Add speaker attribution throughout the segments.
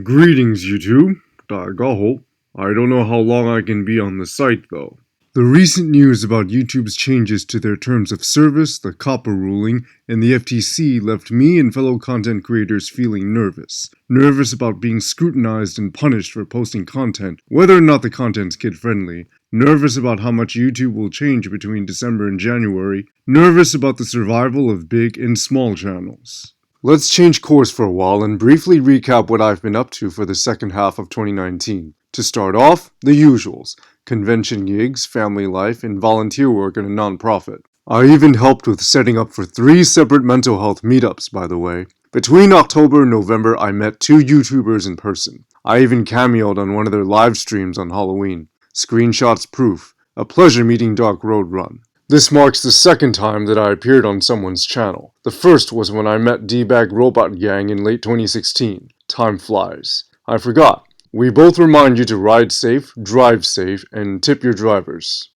Speaker 1: Greetings, YouTube. Dagaho. I don't know how long I can be on the site, though. The recent news about YouTube's changes to their terms of service, the copper ruling, and the FTC left me and fellow content creators feeling nervous. Nervous about being scrutinized and punished for posting content, whether or not the content's kid-friendly. Nervous about how much YouTube will change between December and January. Nervous about the survival of big and small channels. Let's change course for a while and briefly recap what I've been up to for the second half of 2019. To start off, the usuals. Convention gigs, family life, and volunteer work in a non-profit. I even helped with setting up for 3 separate mental health meetups, by the way. Between October and November, I met 2 YouTubers in person. I even cameoed on one of their live streams on Halloween. Screenshots proof. A pleasure meeting DarkRoadRun. This marks the second time that I appeared on someone's channel. The first was when I met D-Bag Robot Gang in late 2016. Time flies. I forgot. We both remind you to ride safe, drive safe, and tip your drivers.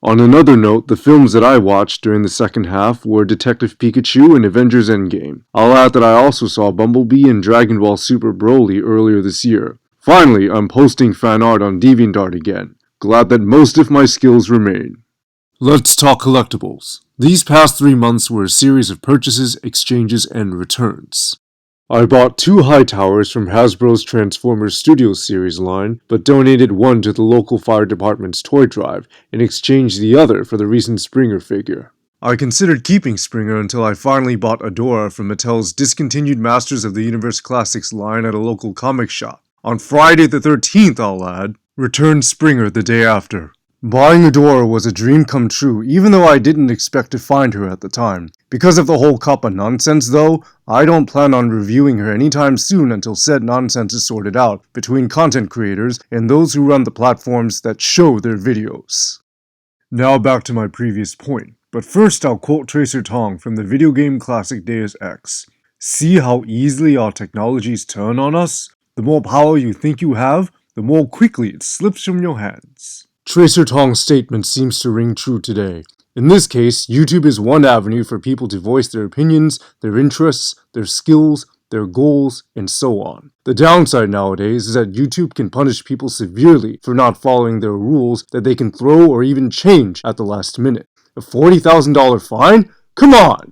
Speaker 1: On another note, the films that I watched during the second half were Detective Pikachu and Avengers Endgame. I'll add that I also saw Bumblebee and Dragon Ball Super Broly earlier this year. Finally, I'm posting fan art on DeviantArt again. Glad that most of my skills remain. Let's talk collectibles. These past 3 months were a series of purchases, exchanges, and returns. I bought 2 Hightowers from Hasbro's Transformers Studios series line, but donated one to the local fire department's toy drive and exchanged the other for the recent Springer figure. I considered keeping Springer until I finally bought Adora from Mattel's discontinued Masters of the Universe Classics line at a local comic shop. On Friday the 13th, I'll add, returned Springer the day after. Buying Adora was a dream come true, even though I didn't expect to find her at the time. Because of the whole Kappa nonsense, though, I don't plan on reviewing her anytime soon until said nonsense is sorted out between content creators and those who run the platforms that show their videos. Now back to my previous point, but first I'll quote Tracer Tong from the video game classic Deus Ex. See how easily our technologies turn on us? The more power you think you have, the more quickly it slips from your hands. Tracer Tong's statement seems to ring true today. In this case, YouTube is one avenue for people to voice their opinions, their interests, their skills, their goals, and so on. The downside nowadays is that YouTube can punish people severely for not following their rules that they can throw or even change at the last minute. A $40,000 fine? Come on!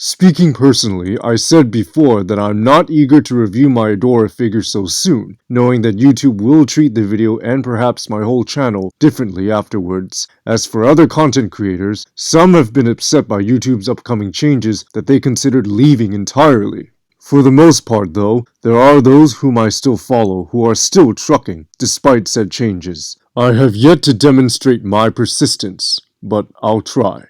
Speaker 1: Speaking personally, I said before that I'm not eager to review my Adora figure so soon, knowing that YouTube will treat the video and perhaps my whole channel differently afterwards. As for other content creators, some have been upset by YouTube's upcoming changes that they considered leaving entirely. For the most part though, there are those whom I still follow who are still trucking, despite said changes. I have yet to demonstrate my persistence, but I'll try.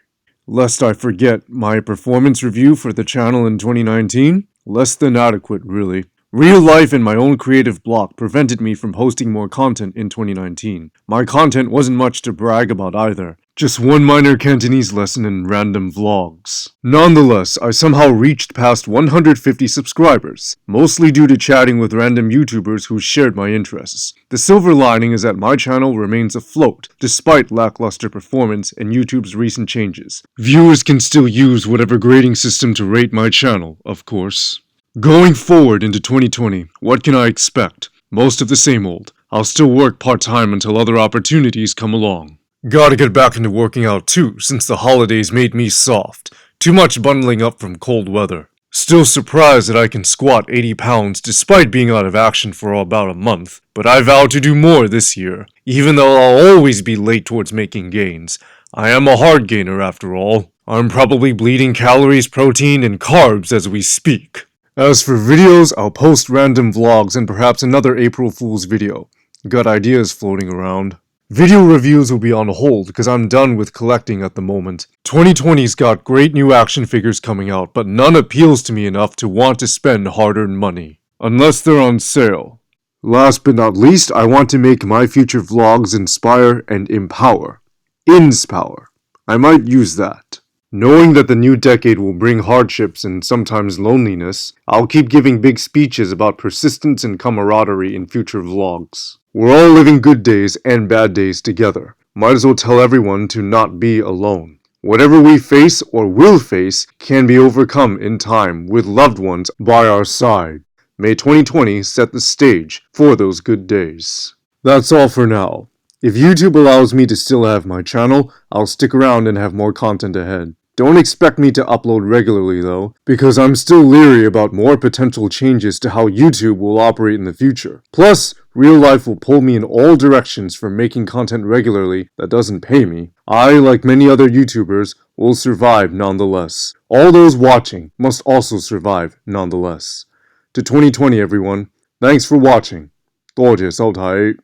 Speaker 1: Lest I forget, my performance review for the channel in 2019? Less than adequate, really. Real life and my own creative block prevented me from posting more content in 2019. My content wasn't much to brag about either. Just one minor Cantonese lesson and random vlogs. Nonetheless, I somehow reached past 150 subscribers, mostly due to chatting with random YouTubers who shared my interests. The silver lining is that my channel remains afloat, despite lackluster performance and YouTube's recent changes. Viewers can still use whatever grading system to rate my channel, of course. Going forward into 2020, what can I expect? Most of the same old. I'll still work part-time until other opportunities come along. Gotta get back into working out too, since the holidays made me soft. Too much bundling up from cold weather. Still surprised that I can squat 80 pounds despite being out of action for about a month, but I vow to do more this year, even though I'll always be late towards making gains. I am a hard gainer after all. I'm probably bleeding calories, protein, and carbs as we speak. As for videos, I'll post random vlogs and perhaps another April Fool's video. Got ideas floating around. Video reviews will be on hold because I'm done with collecting at the moment. 2020's got great new action figures coming out, but none appeals to me enough to want to spend hard-earned money. Unless they're on sale. Last but not least, I want to make my future vlogs inspire and empower. Inspower. I might use that. Knowing that the new decade will bring hardships and sometimes loneliness, I'll keep giving big speeches about persistence and camaraderie in future vlogs. We're all living good days and bad days together. Might as well tell everyone to not be alone. Whatever we face or will face can be overcome in time with loved ones by our side. May 2020 set the stage for those good days. That's all for now. If YouTube allows me to still have my channel, I'll stick around and have more content ahead. Don't expect me to upload regularly though, because I'm still leery about more potential changes to how YouTube will operate in the future. Plus, real life will pull me in all directions from making content regularly that doesn't pay me. I, like many other YouTubers, will survive nonetheless. All those watching must also survive nonetheless. To 2020 everyone, thanks for watching. 多谢收睇。